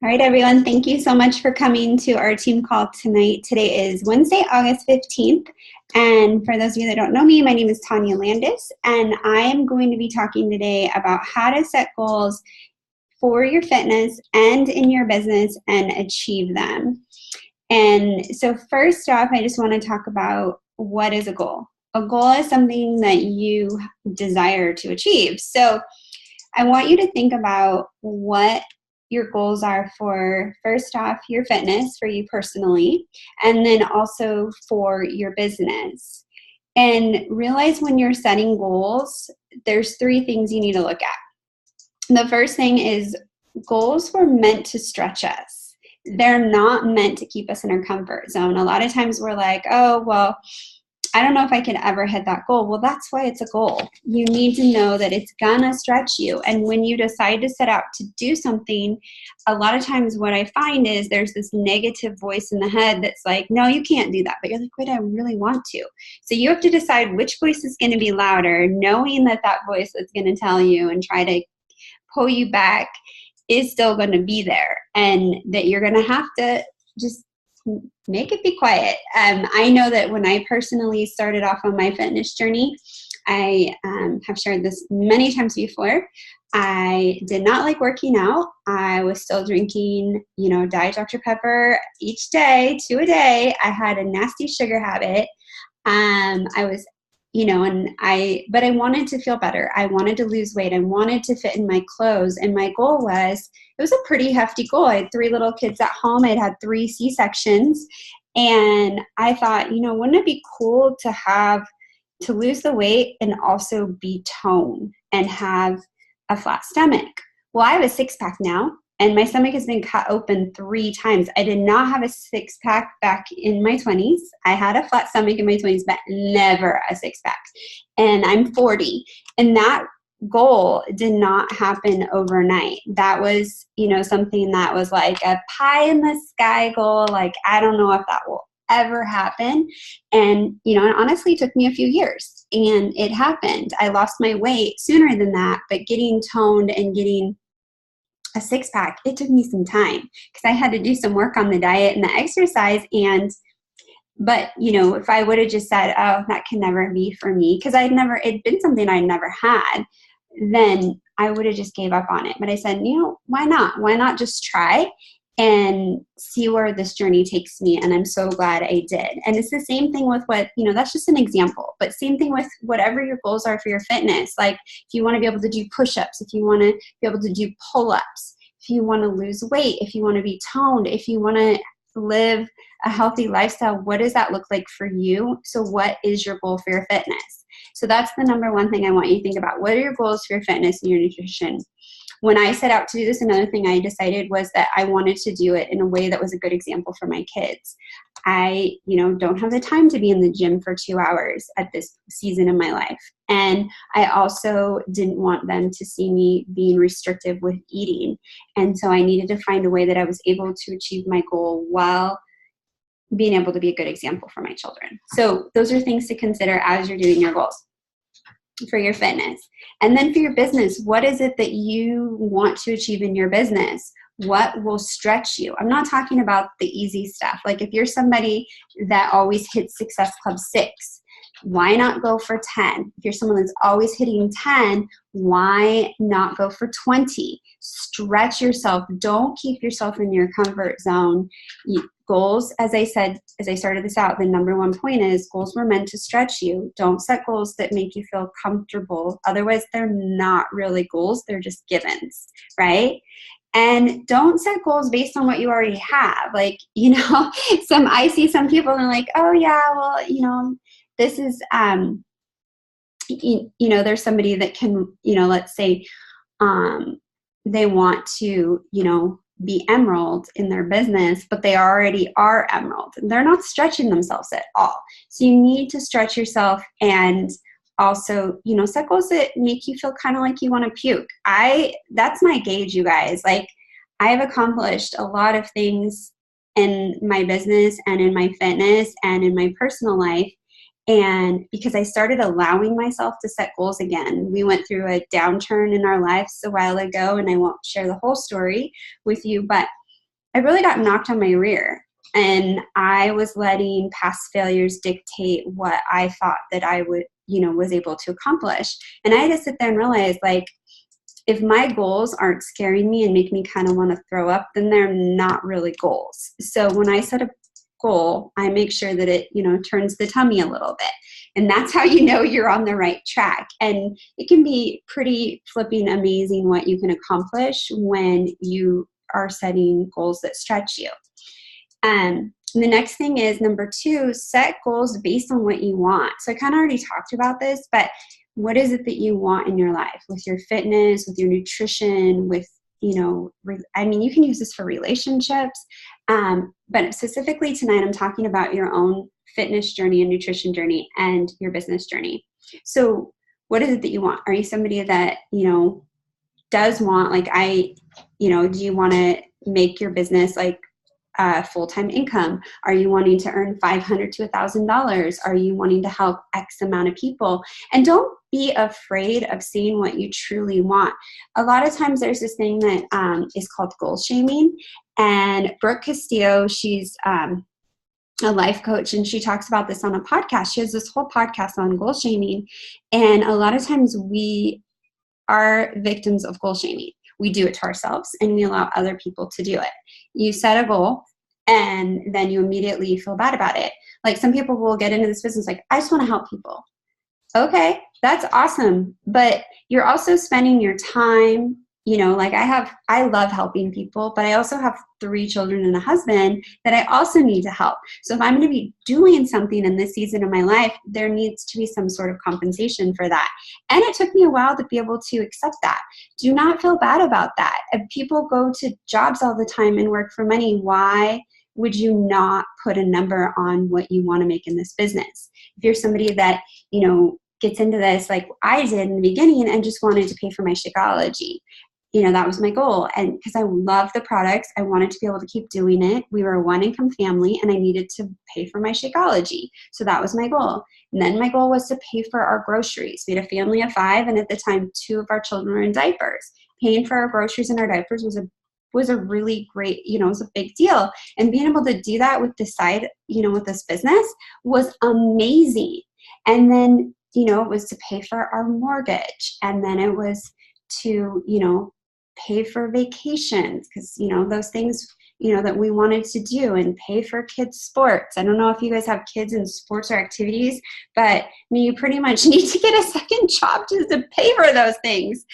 All right, everyone. Thank you so much for coming to our team call tonight. Today is Wednesday, August 15th. And for those of you that don't know me, my name is Tanya Landis, and I am going to be talking today about how to set goals for your fitness and in your business and achieve them. And so first off, I just want to talk about what is a goal. A goal is something that you desire to achieve. So I want you to think about what your goals are for, first off, your fitness for you personally, and then also for your business. And realize when you're setting goals, there's three things you need to look at. The first thing is goals were meant to stretch us. They're not meant to keep us in our comfort zone. A lot of times we're like, oh, well, I don't know if I can ever hit that goal. Well, that's why it's a goal. You need to know that it's gonna stretch you. And when you decide to set out to do something, a lot of times what I find is there's this negative voice in the head that's like, no, you can't do that. But you're like, wait, I really want to. So you have to decide which voice is gonna be louder, knowing that that voice that's gonna tell you and try to pull you back is still gonna be there. And that you're gonna have to just make it be quiet. I know that when I personally started off on my fitness journey, I have shared this many times before. I did not like working out. I was still drinking, Diet Dr. Pepper each day, 2 a day. I had a nasty sugar habit. I was but I wanted to feel better. I wanted to lose weight. I wanted to fit in my clothes. And my goal was, it was a pretty hefty goal. I had 3 little kids at home. I'd had 3 C-sections. And I thought, wouldn't it be cool to lose the weight and also be toned and have a flat stomach? Well, I have a 6-pack now. And my stomach has been cut open 3 times. I did not have a 6-pack back in my 20s. I had a flat stomach in my 20s, but never a 6-pack. And I'm 40. And that goal did not happen overnight. That was, something that was like a pie in the sky goal. Like, I don't know if that will ever happen. And, it honestly took me a few years. And it happened. I lost my weight sooner than that, but getting toned and getting a 6-pack, it took me some time because I had to do some work on the diet and the exercise. But if I would have just said, oh, that can never be for me, because it'd been something I'd never had, then I would have just gave up on it. But I said, why not? Why not just try and see where this journey takes me? And I'm so glad I did. And it's the same thing with that's just an example, but same thing with whatever your goals are for your fitness. Like if you want to be able to do push-ups, if you want to be able to do pull-ups, if you want to lose weight, if you want to be toned, if you want to live a healthy lifestyle, what does that look like for you? So what is your goal for your fitness? So that's the number one thing I want you to think about. What are your goals for your fitness and your nutrition? When I set out to do this, another thing I decided was that I wanted to do it in a way that was a good example for my kids. I, don't have the time to be in the gym for 2 hours at this season in my life. And I also didn't want them to see me being restrictive with eating. And so I needed to find a way that I was able to achieve my goal while being able to be a good example for my children. So those are things to consider as you're doing your goals for your fitness. And then for your business, what is it that you want to achieve in your business? What will stretch you? I'm not talking about the easy stuff. Like if you're somebody that always hits Success Club 6, why not go for 10? If you're someone that's always hitting 10, why not go for 20? Stretch yourself. Don't keep yourself in your comfort zone. Goals, as I said, as I started this out, the number one point is goals were meant to stretch you. Don't set goals that make you feel comfortable. Otherwise, they're not really goals. They're just givens, right? And don't set goals based on what you already have. Like, I see some people and like, oh yeah, well, this is, there's somebody that can, let's say, they want to, be emerald in their business, but they already are emerald. They're not stretching themselves at all. So you need to stretch yourself and also, set goals that make you feel kind of like you want to puke. That's my gauge, you guys. Like I've accomplished a lot of things in my business and in my fitness and in my personal life. And because I started allowing myself to set goals again, we went through a downturn in our lives a while ago, and I won't share the whole story with you, but I really got knocked on my rear. And I was letting past failures dictate what I thought that I would, was able to accomplish. And I had to sit there and realize, like, if my goals aren't scaring me and make me kind of want to throw up, then they're not really goals. So when I set a goal, I make sure that it, turns the tummy a little bit. And that's how you know you're on the right track. And it can be pretty flipping amazing what you can accomplish when you are setting goals that stretch you. And the next thing is number 2, set goals based on what you want. So I kind of already talked about this, but what is it that you want in your life with your fitness, with your nutrition, with, you can use this for relationships. But specifically tonight, I'm talking about your own fitness journey and nutrition journey and your business journey. So what is it that you want? Are you somebody that, does want, do you want to make your business like full-time income? Are you wanting to earn $500 to $1,000? Are you wanting to help X amount of people? And don't be afraid of seeing what you truly want. A lot of times there's this thing that is called goal shaming. And Brooke Castillo, she's a life coach, and she talks about this on a podcast. She has this whole podcast on goal shaming. And a lot of times we are victims of goal shaming. We do it to ourselves and we allow other people to do it. You set a goal and then you immediately feel bad about it. Like some people will get into this business like, I just want to help people. Okay, that's awesome. But you're also spending your time, I love helping people, but I also have 3 children and a husband that I also need to help. So if I'm going to be doing something in this season of my life, there needs to be some sort of compensation for that. And it took me a while to be able to accept that. Do not feel bad about that. If people go to jobs all the time and work for money, why would you not put a number on what you want to make in this business? If you're somebody that, gets into this like I did in the beginning and just wanted to pay for my Shakeology, that was my goal. And because I love the products, I wanted to be able to keep doing it. We were a 1-income family and I needed to pay for my Shakeology. So that was my goal. And then my goal was to pay for our groceries. We had a family of 5, and at the time, 2 of our children were in diapers. Paying for our groceries and our diapers was a really great, it was a big deal. And being able to do that with this side, with this business was amazing. And then, it was to pay for our mortgage. And then it was to, pay for vacations because, those things, that we wanted to do, and pay for kids' sports. I don't know if you guys have kids in sports or activities, but you pretty much need to get a second job just to pay for those things.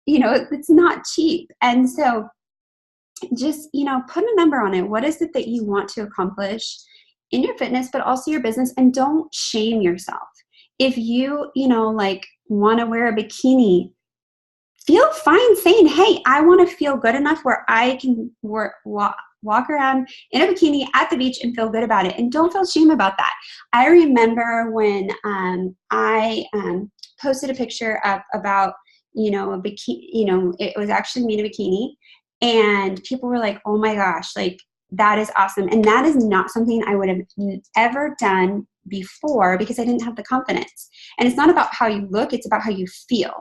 It's not cheap. And so just, put a number on it. What is it that you want to accomplish in your fitness, but also your business? And don't shame yourself. If you, want to wear a bikini, feel fine saying, hey, I want to feel good enough where I can walk around in a bikini at the beach and feel good about it. And don't feel shame about that. I remember when I posted a picture up about, a bikini, it was actually me in a bikini. And people were like, oh my gosh, like that is awesome. And that is not something I would have ever done before because I didn't have the confidence. And it's not about how you look, it's about how you feel.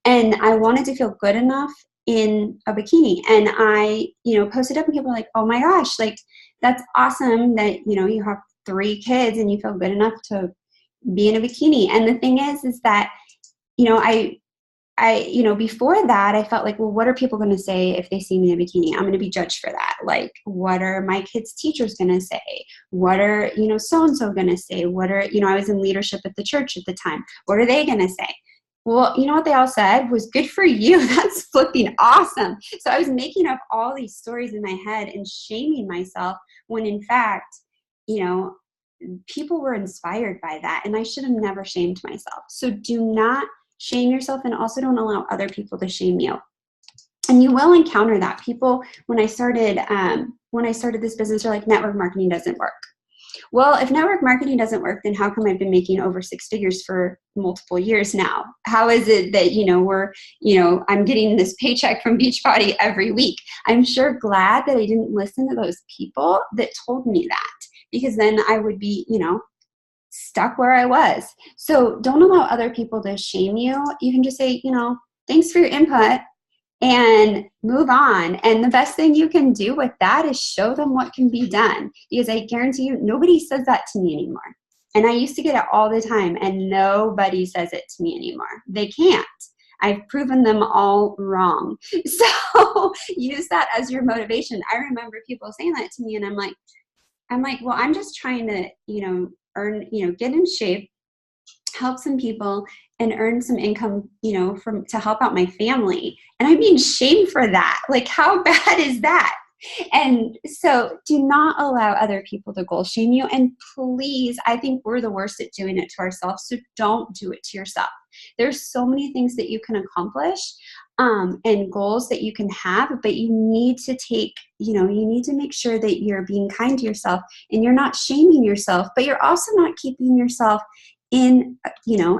And I wanted to feel good enough in a bikini. And I, posted up and people were like, oh my gosh, like that's awesome that, you have 3 kids and you feel good enough to be in a bikini. And the thing is that, I, before that, I felt like, well, what are people going to say if they see me in a bikini? I'm going to be judged for that. Like, what are my kids' teachers going to say? What are, so-and-so going to say? What are, I was in leadership at the church at the time. What are they going to say? Well, you know what they all said was, good for you. That's flipping awesome. So I was making up all these stories in my head and shaming myself when in fact, people were inspired by that. And I should have never shamed myself. So do not shame yourself, and also don't allow other people to shame you. And you will encounter that. People, when I started this business, are like, network marketing doesn't work. Well, if network marketing doesn't work, then how come I've been making over 6 figures for multiple years now? How is it that, I'm getting this paycheck from Beachbody every week? I'm sure glad that I didn't listen to those people that told me that, because then I would be, stuck where I was. So don't allow other people to shame you. You can just say, thanks for your input. and move on. And the best thing you can do with that is show them what can be done, because I guarantee you, nobody says that to me anymore. And I used to get it all the time, and nobody says it to me anymore. They can't. I've proven them all wrong. So use that as your motivation. I remember people saying that to me, and I'm like, well, I'm just trying to, earn, get in shape, help some people, and earn some income, to help out my family. And I'm being shamed for that. Like, how bad is that? And so do not allow other people to goal shame you. And please, I think we're the worst at doing it to ourselves. So don't do it to yourself. There's so many things that you can accomplish and goals that you can have, but you need to you need to make sure that you're being kind to yourself and you're not shaming yourself, but you're also not keeping yourself in,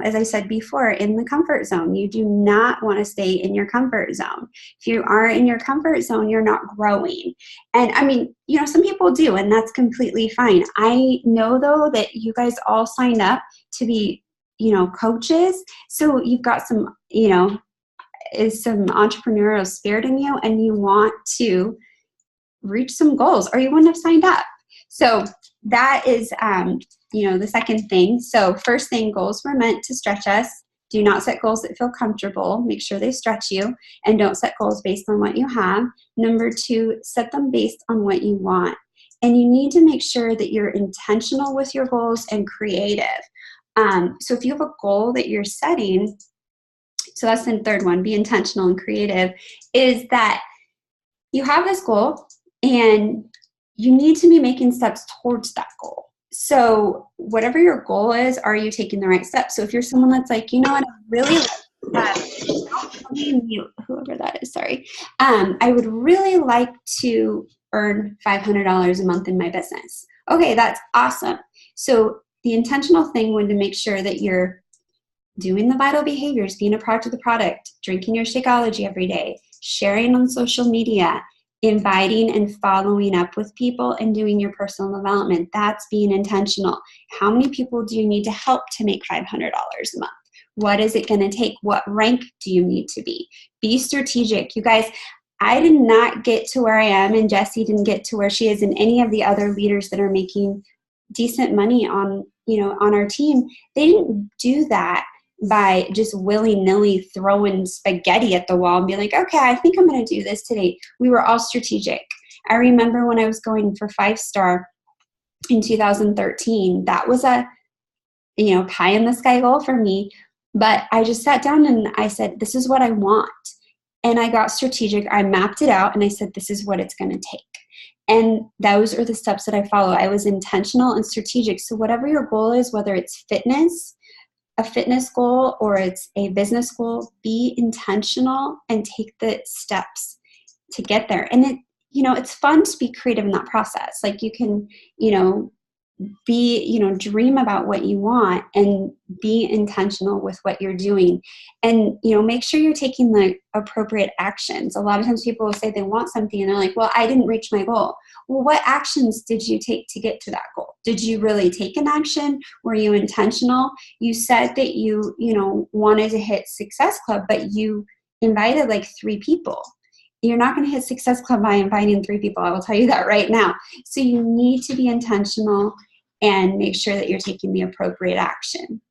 as I said before, in the comfort zone. You do not want to stay in your comfort zone. If you are in your comfort zone, you're not growing. And I mean, some people do, and that's completely fine. I know, though, that you guys all signed up to be, coaches. So you've got some, is some entrepreneurial spirit in you, and you want to reach some goals, or you wouldn't have signed up. So that is, the second thing. So first thing, goals were meant to stretch us. Do not set goals that feel comfortable. Make sure they stretch you, and don't set goals based on what you have. Number 2, set them based on what you want. And you need to make sure that you're intentional with your goals and creative. So if you have a goal that you're setting, so that's the third one, be intentional and creative, is that you have this goal and you need to be making steps towards that goal. So whatever your goal is, are you taking the right steps? So if you're someone that's like, what, I really whoever that is, sorry. I would really like to earn $500 a month in my business. Okay, that's awesome. So the intentional thing would to make sure that you're doing the vital behaviors, being a product of the product, drinking your Shakeology every day, sharing on social media, inviting and following up with people, and doing your personal development. That's being intentional. How many people do you need to help to make $500 a month? What is it going to take? What rank do you need to be? Be strategic. You guys, I did not get to where I am, and Jessie didn't get to where she is, and any of the other leaders that are making decent money on our team. They didn't do that by just willy-nilly throwing spaghetti at the wall and be like, okay, I think I'm going to do this today. We were all strategic. I remember when I was going for 5-star in 2013, that was a, pie in the sky goal for me. But I just sat down and I said, this is what I want. And I got strategic. I mapped it out and I said, this is what it's going to take. And those are the steps that I follow. I was intentional and strategic. So whatever your goal is, whether it's a fitness goal, or it's a business goal, be intentional and take the steps to get there. And it's fun to be creative in that process. Like you can, dream about what you want and be intentional with what you're doing. And, make sure you're taking the appropriate actions. A lot of times people will say they want something and they're like, well, I didn't reach my goal. Well, what actions did you take to get to that goal? Did you really take an action? Were you intentional? You said that you wanted to hit Success Club, but you invited like 3 people. You're not going to hit Success Club by inviting 3 people. I will tell you that right now. So you need to be intentional and make sure that you're taking the appropriate action.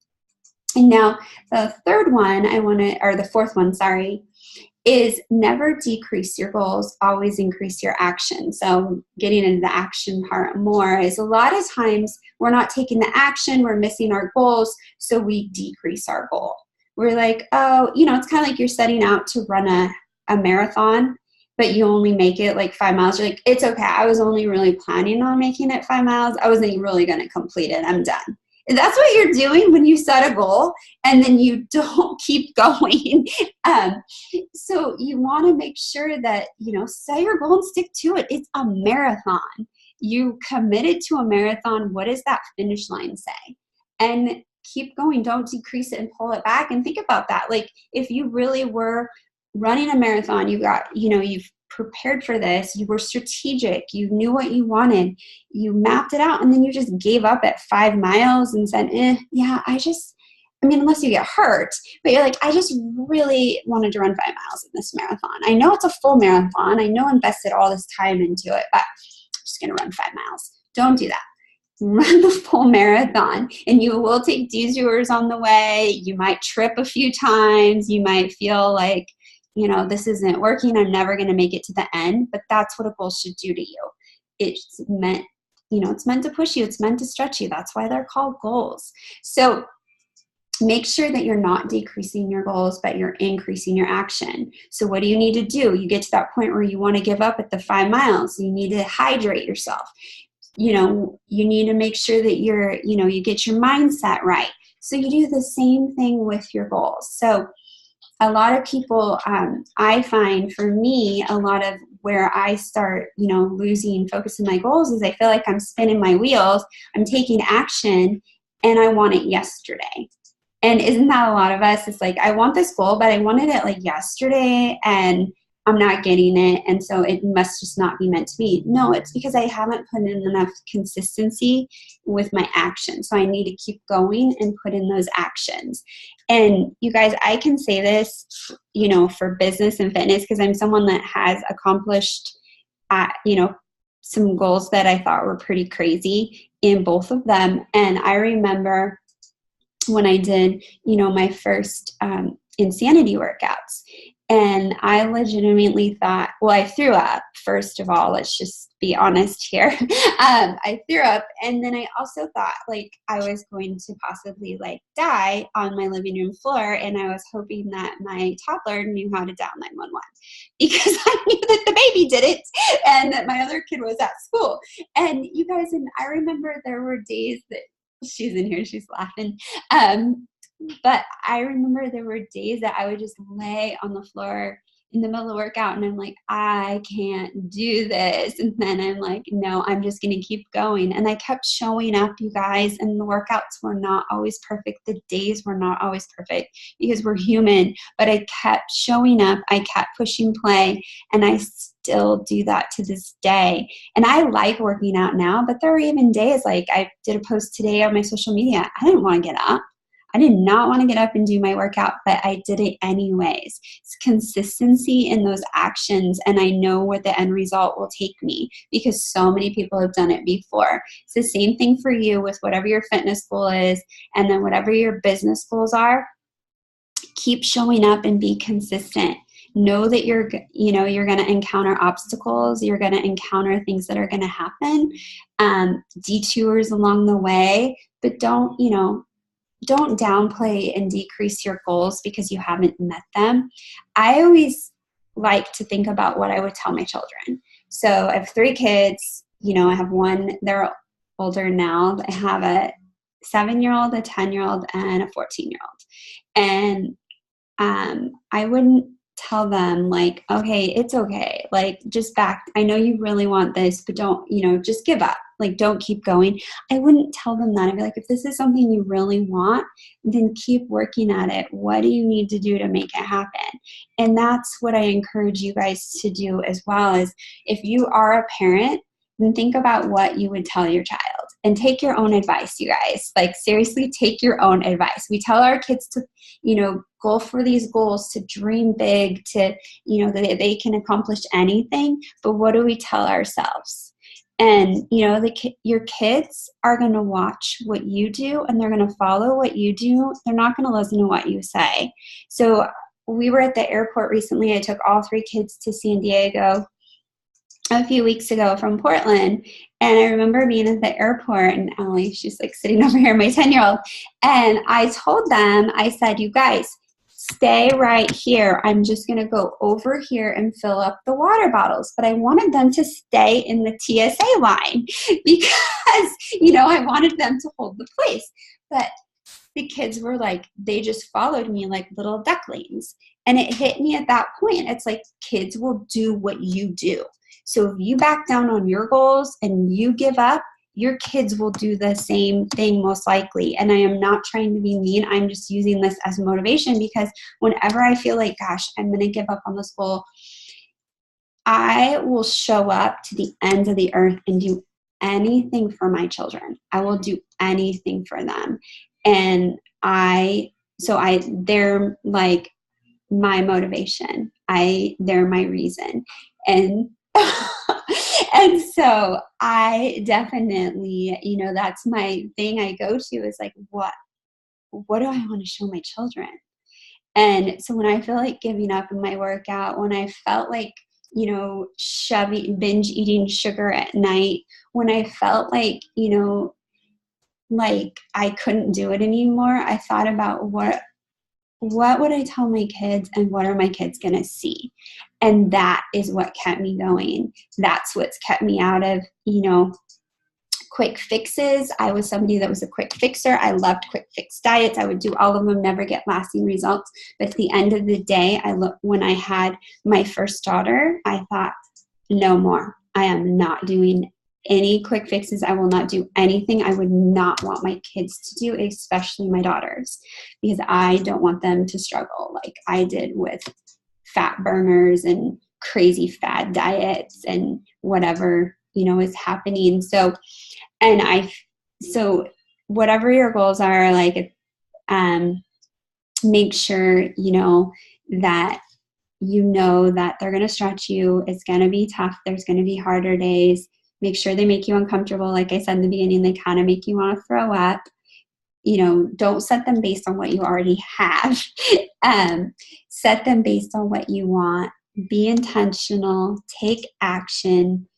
And now the fourth one, is never decrease your goals, always increase your action. So getting into the action part more is a lot of times we're not taking the action, we're missing our goals, so we decrease our goal. We're like, oh, it's kind of like you're setting out to run a marathon, but you only make it like 5 miles. You're like, it's okay. I was only really planning on making it 5 miles. I wasn't really going to complete it. I'm done. And that's what you're doing when you set a goal and then you don't keep going. So you want to make sure that, set your goal and stick to it. It's a marathon. You committed to a marathon. What does that finish line say? And keep going. Don't decrease it and pull it back. And think about that. Like if you really were running a marathon, you've prepared for this, you were strategic, you knew what you wanted, you mapped it out, and then you just gave up at 5 miles and said, I I mean, unless you get hurt, but you're like, I just really wanted to run 5 miles in this marathon. I know it's a full marathon. I know I invested all this time into it, but I'm just going to run 5 miles. Don't do that. Run the full marathon, and you will take detours on the way. You might trip a few times. You might feel like, this isn't working. I'm never going to make it to the end, but that's what a goal should do to you. It's meant, it's meant to push you. It's meant to stretch you. That's why they're called goals. So make sure that you're not decreasing your goals, but you're increasing your action. So what do you need to do? You get to that point where you want to give up at the 5 miles. You need to hydrate yourself. You need to make sure that you get your mindset right. So you do the same thing with your goals. So a lot of people, I find for me, a lot of where I start, losing focus in my goals is I feel like I'm spinning my wheels, I'm taking action, and I want it yesterday. And isn't that a lot of us? It's like, I want this goal, but I wanted it like yesterday, and I'm not getting it, and so it must just not be meant to be. No, it's because I haven't put in enough consistency with my action. So I need to keep going and put in those actions. And you guys, I can say this, for business and fitness, because I'm someone that has accomplished, some goals that I thought were pretty crazy in both of them. And I remember when I did, my first insanity workouts. And I legitimately thought, I threw up, first of all, let's just be honest here. I threw up. And then I also thought like I was going to possibly like die on my living room floor. And I was hoping that my toddler knew how to dial 911 because I knew that the baby did it and that my other kid was at school. And you guys, and I remember there were days that she's in here, she's laughing. But I remember there were days that I would just lay on the floor in the middle of the workout and I'm like, I can't do this. And then I'm like, no, I'm just going to keep going. And I kept showing up, you guys, and the workouts were not always perfect. The days were not always perfect because we're human, but I kept showing up. I kept pushing play, and I still do that to this day. And I like working out now, but there are even days like I did a post today on my social media. I didn't want to get up. I did not want to get up and do my workout, but I did it anyways. It's consistency in those actions, and I know where the end result will take me because so many people have done it before. It's the same thing for you with whatever your fitness goal is, and then whatever your business goals are. Keep showing up and be consistent. Know that you're going to encounter obstacles. You're going to encounter things that are going to happen, detours along the way, but don't downplay and decrease your goals because you haven't met them. I always like to think about what I would tell my children. So I have 3 kids. I have one, they're older now. I have a 7-year-old, a 10-year-old, and a 14-year-old. And I wouldn't tell them like, okay, it's okay. Like just I know you really want this, but don't, just give up. Like, don't keep going. I wouldn't tell them that. I'd be like, if this is something you really want, then keep working at it. What do you need to do to make it happen? And that's what I encourage you guys to do as well. Is if you are a parent, then think about what you would tell your child and take your own advice, you guys. Like seriously, take your own advice. We tell our kids to, go for these goals, to dream big, to, that they can accomplish anything. But what do we tell ourselves? And, your kids are going to watch what you do and they're going to follow what you do. They're not going to listen to what you say. So we were at the airport recently. I took all 3 kids to San Diego a few weeks ago from Portland. And I remember being at the airport and Allie, she's like sitting over here, my 10-year-old. And I told them, I said, you guys, stay right here. I'm just going to go over here and fill up the water bottles. But I wanted them to stay in the TSA line because, I wanted them to hold the place. But the kids were like, they just followed me like little ducklings. And it hit me at that point. It's like kids will do what you do. So if you back down on your goals and you give up, your kids will do the same thing most likely. And I am not trying to be mean. I'm just using this as motivation because whenever I feel like, gosh, I'm going to give up on this goal, I will show up to the ends of the earth and do anything for my children. I will do anything for them. And I they're like my motivation. They're my reason. And and so I definitely, that's my thing I go to is like, what do I want to show my children? And so when I feel like giving up in my workout, when I felt like, binge eating sugar at night, when I felt like, like I couldn't do it anymore, I thought about what would I tell my kids and what are my kids going to see? And that is what kept me going. That's what's kept me out of, quick fixes. I was somebody that was a quick fixer. I loved quick fix diets. I would do all of them, never get lasting results. But at the end of the day, when I had my first daughter, I thought, no more. I am not doing any quick fixes. I will not do anything I would not want my kids to do, especially my daughters, because I don't want them to struggle like I did with fat burners and crazy fad diets and whatever, is happening. So whatever your goals are, like, make sure, that that they're going to stretch you. It's going to be tough. There's going to be harder days. Make sure they make you uncomfortable. Like I said in the beginning, they kind of make you want to throw up. Don't set them based on what you already have. Set them based on what you want. Be intentional. Take action.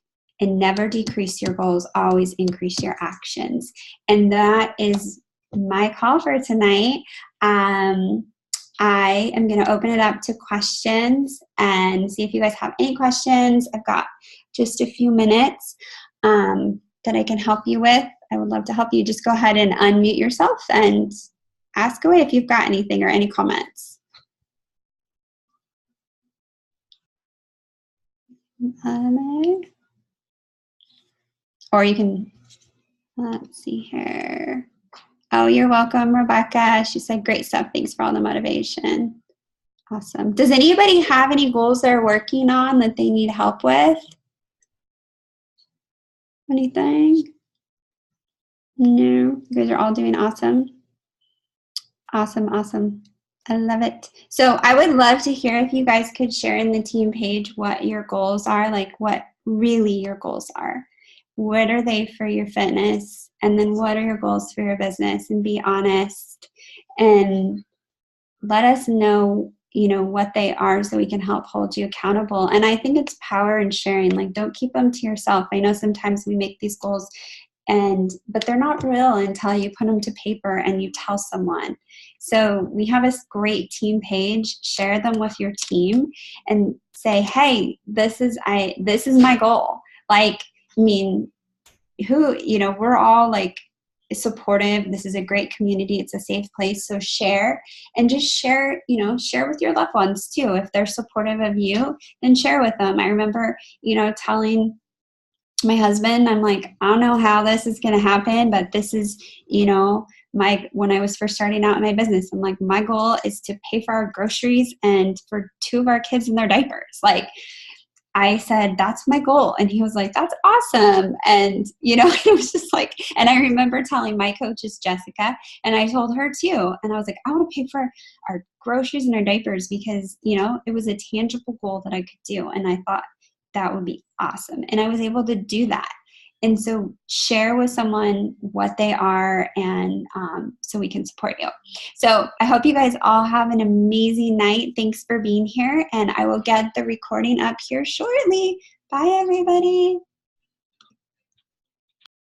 And never decrease your goals. Always increase your actions. And that is my call for tonight. I am going to open it up to questions and see if you guys have any questions. I've got just a few minutes that I can help you with. I would love to help you. Just go ahead and unmute yourself and ask away if you've got anything or any comments. Or you can, let's see here. Oh, you're welcome, Rebecca. She said, great stuff. Thanks for all the motivation. Awesome. Does anybody have any goals they're working on that they need help with? Anything? No? You guys are all doing awesome. Awesome, awesome. I love it. So I would love to hear if you guys could share in the team page what your goals are, like what really your goals are. What are they for your fitness? And then what are your goals for your business? And be honest and let us know, what they are so we can help hold you accountable. And I think it's power in sharing. Like, don't keep them to yourself. I know sometimes we make these goals but they're not real until you put them to paper and you tell someone. So we have a great team page. Share them with your team and say, hey, this is my goal. Like, we're all like supportive. This is a great community. It's a safe place. So share and just share with your loved ones too. If they're supportive of you, then share with them. I remember, telling my husband, I'm like, I don't know how this is going to happen, but this is, when I was first starting out in my business, I'm like, my goal is to pay for our groceries and for 2 of our kids in their diapers. Like, I said, that's my goal. And he was like, that's awesome. And, it was just like, and I remember telling my coaches, Jessica, and I told her too. And I was like, I want to pay for our groceries and our diapers because, it was a tangible goal that I could do. And I thought that would be awesome. And I was able to do that. And so share with someone what they are and so we can support you. So I hope you guys all have an amazing night. Thanks for being here. And I will get the recording up here shortly. Bye, everybody.